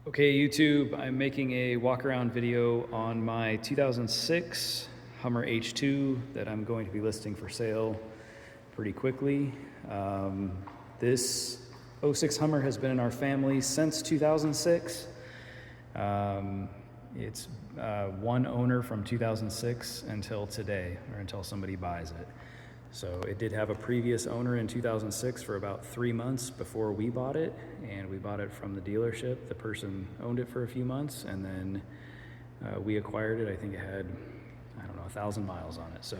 Okay, YouTube, I'm making a walk around video on my 2006 Hummer H2 that I'm going to be listing for sale pretty quickly. This '06 Hummer has been in our family since 2006. It's one owner from 2006 until today, or until somebody buys it. So it did have a previous owner in 2006 for about 3 months before we bought it, and we bought it from the dealership. The person owned it for a few months, and then we acquired it. I think it had, 1,000 miles on it. So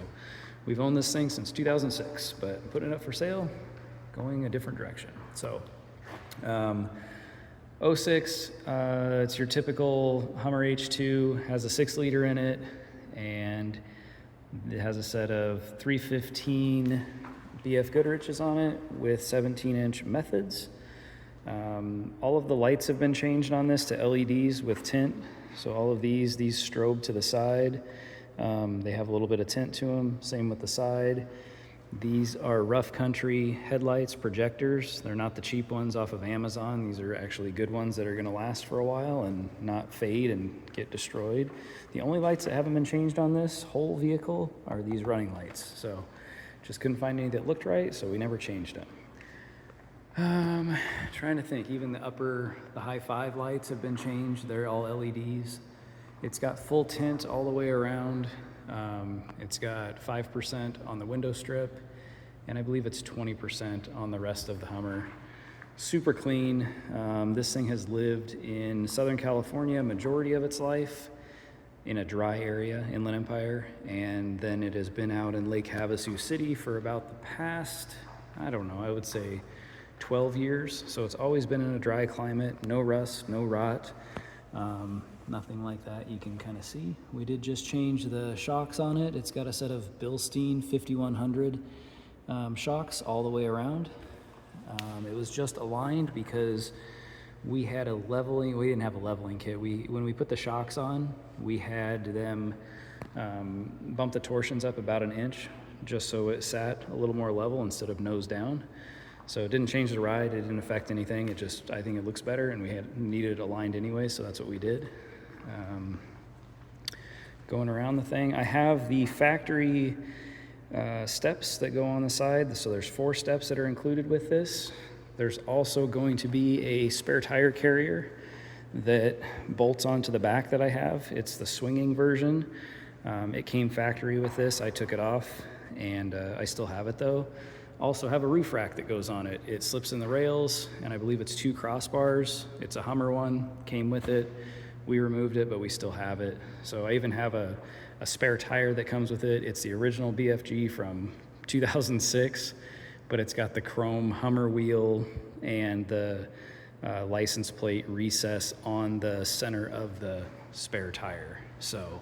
we've owned this thing since 2006, but putting it up for sale, going a different direction. So '06, it's your typical Hummer H2, has a 6-liter in it, and it has a set of 315 BF Goodrichs on it with 17-inch methods. All of the lights have been changed on this to LEDs with tint. So all of these strobe to the side. They have a little bit of tint to them, same with the side. These are rough country headlights, projectors. They're not the cheap ones off of Amazon. These are actually good ones that are gonna last for a while and not fade and get destroyed. The only lights that haven't been changed on this whole vehicle are these running lights. So just couldn't find any that looked right, so we never changed them. Trying to think, even the high 5 lights have been changed. They're all LEDs. It's got full tint all the way around. It's got 5% on the window strip, and I believe it's 20% on the rest of the Hummer. Super clean. This thing has lived in Southern California majority of its life in a dry area, Inland Empire, and then it has been out in Lake Havasu City for about the past, I would say 12 years. So it's always been in a dry climate, no rust, no rot. Nothing like that you can kind of see. We did just change the shocks on it. It's got a set of Bilstein 5100 shocks all the way around. It was just aligned because we didn't have a leveling kit. When we put the shocks on, we had them bump the torsions up about 1 inch just so it sat a little more level instead of nose down. So it didn't change the ride, it didn't affect anything. I think it looks better, and we needed it aligned anyway, so that's what we did. Going around the thing, I have the factory steps that go on the side. So there's 4 steps that are included with this. There's also going to be a spare tire carrier that bolts onto the back that I have. It's the swinging version. It came factory with this. I took it off, and I still have it though. Also have a roof rack that goes on it. It slips in the rails, and I believe it's 2 crossbars. It's a Hummer one, came with it. We removed it, but we still have it. So I even have a spare tire that comes with it. It's the original BFG from 2006, but it's got the chrome Hummer wheel and the license plate recess on the center of the spare tire. So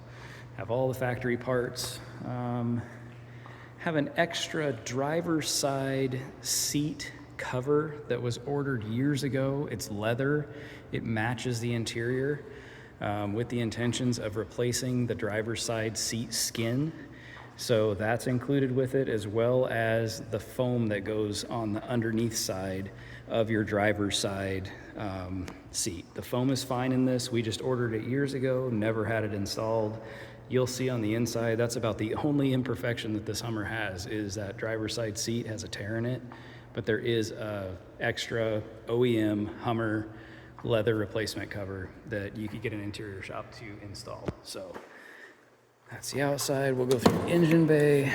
have all the factory parts. Have an extra driver's side seat cover that was ordered years ago. It's leather. It matches the interior with the intentions of replacing the driver's side seat skin. So that's included with it, as well as the foam that goes on the underneath side of your driver's side seat. The foam is fine in this. We just ordered it years ago, never had it installed. You'll see on the inside, that's about the only imperfection that this Hummer has, is that driver's side seat has a tear in it, but there is a extra OEM Hummer leather replacement cover that you could get an interior shop to install. So that's the outside. We'll go through the engine bay.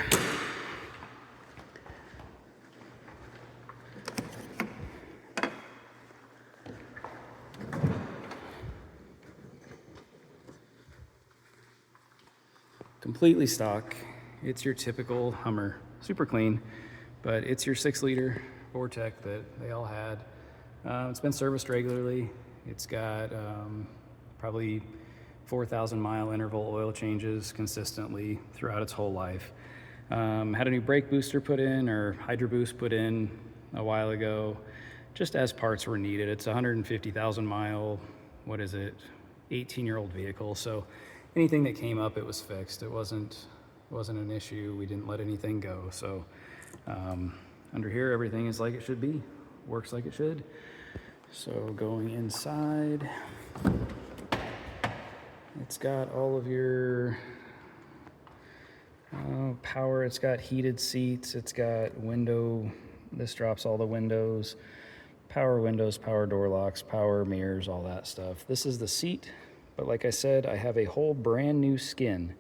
Completely stock. It's your typical Hummer, super clean, but it's your 6-liter Vortec that they all had. It's been serviced regularly. It's got probably 4,000 mile interval oil changes consistently throughout its whole life. Had a new brake booster put in, or Hydro Boost put in a while ago, just as parts were needed. It's a 150,000 mile, 18-year-old vehicle. So anything that came up, it was fixed. It wasn't an issue. We didn't let anything go. So under here, everything is like it should be. Works like it should. So going inside, It's got all of your power. It's got heated seats. It's got window. This drops all the windows, power door locks, power mirrors, all that stuff. This is the seat, but like I said, I have a whole brand new skin.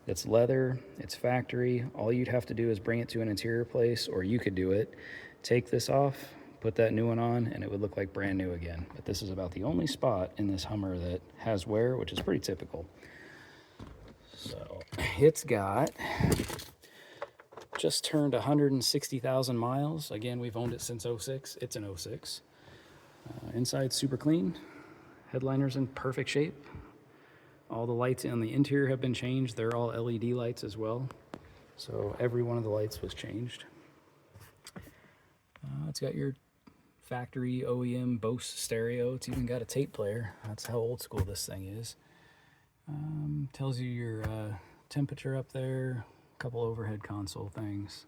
It's leather, it's factory. All you'd have to do is bring it to an interior place, or you could do it. Take this off, put that new one on, and it would look like brand new again. But this is about the only spot in this Hummer that has wear, which is pretty typical. So it's got just turned 160,000 miles. Again, we've owned it since 06. It's an 06. Inside super clean. Headliner's in perfect shape. All the lights on the interior have been changed. They're all LED lights as well. So every one of the lights was changed. It's got your factory OEM Bose stereo. It's even got a tape player. That's how old school this thing is. Tells you your temperature up there, a couple overhead console things.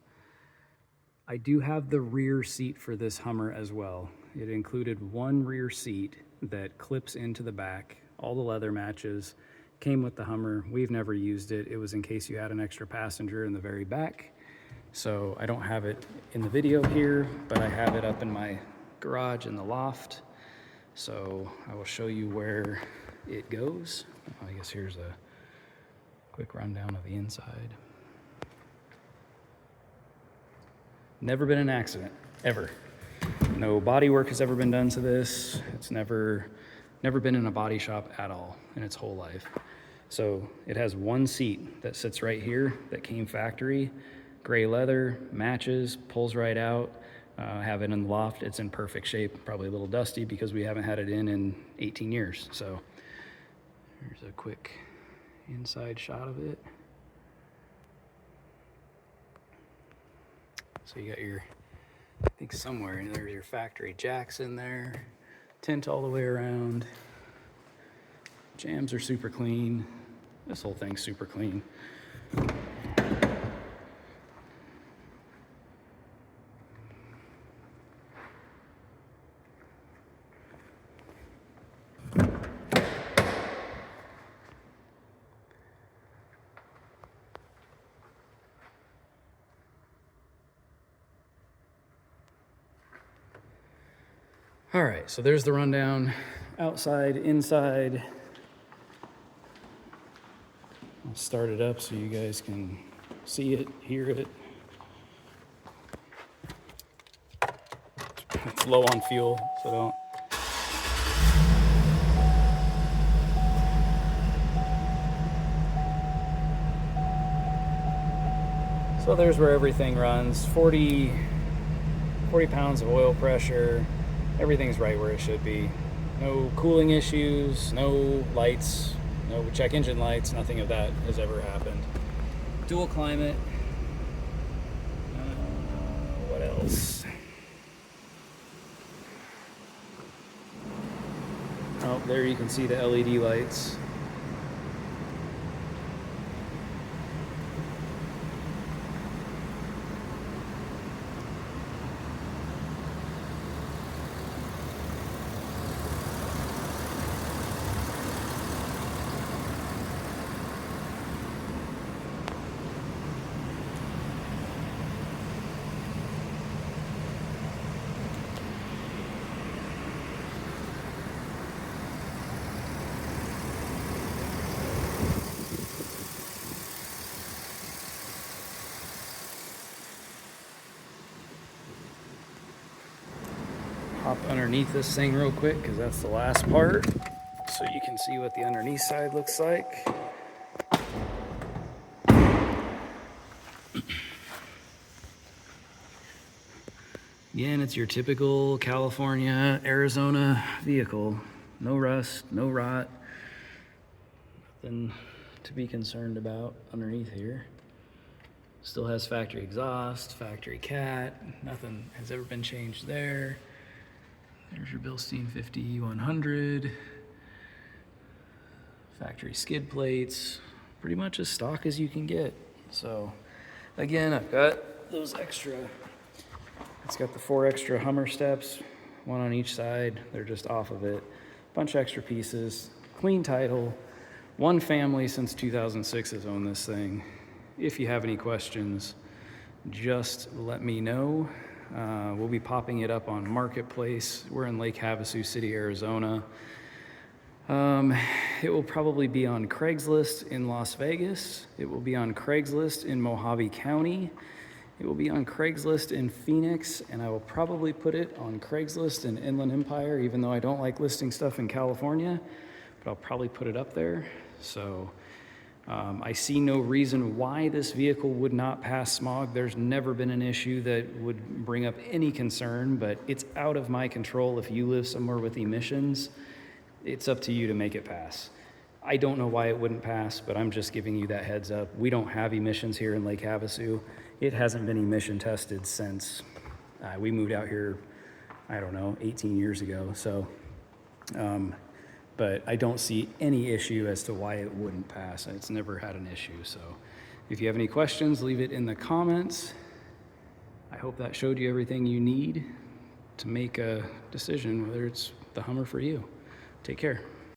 I do have the rear seat for this Hummer as well. It included one rear seat that clips into the back. All the leather matches. Came with the Hummer. We've never used it. It was in case you had an extra passenger in the very back. So I don't have it in the video here, but I have it up in my garage in the loft. So I will show you where it goes. I guess here's a quick rundown of the inside. Never been an accident, ever. No body work has ever been done to this. It's never been in a body shop at all in its whole life. So it has one seat that sits right here that came factory, gray leather, matches, pulls right out. Have it in the loft. It's in perfect shape, probably a little dusty because we haven't had it in 18 years. So here's a quick inside shot of it. So you got your, I think somewhere in there's your factory jacks in there, tint all the way around. Jams are super clean. This whole thing's super clean. All right, so there's the rundown. Outside, inside. I'll start it up so you guys can see it, hear it. It's low on fuel, so don't. So there's where everything runs. 40 pounds of oil pressure. Everything's right where it should be. No cooling issues, no lights, no check engine lights, nothing of that has ever happened. Dual climate. What else? Oh, there you can see the LED lights. Hop underneath this thing real quick because that's the last part, so you can see what the underneath side looks like. Again, it's your typical California, Arizona vehicle. No rust, no rot, nothing to be concerned about underneath here. Still has factory exhaust, factory cat, nothing has ever been changed there. There's your Bilstein 50-100. Factory skid plates, pretty much as stock as you can get. So again, I've got those extra, it's got the 4 extra Hummer steps, one on each side. They're just off of it. bunch of extra pieces, clean title. One family since 2006 has owned this thing. If you have any questions, just let me know. We'll be popping it up on Marketplace. We're in Lake Havasu City, Arizona. It will probably be on Craigslist in Las Vegas. It will be on Craigslist in Mojave County. It will be on Craigslist in Phoenix, and I will probably put it on Craigslist in Inland Empire, even though I don't like listing stuff in California, but I'll probably put it up there. So I see no reason why this vehicle would not pass smog. There's never been an issue that would bring up any concern, but it's out of my control. If you live somewhere with emissions, it's up to you to make it pass. I don't know why it wouldn't pass, but I'm just giving you that heads up. We don't have emissions here in Lake Havasu. It hasn't been emission tested since we moved out here, I don't know, 18 years ago. So, but I don't see any issue as to why it wouldn't pass. It's never had an issue. So if you have any questions, leave it in the comments. I hope that showed you everything you need to make a decision whether it's the Hummer for you. Take care.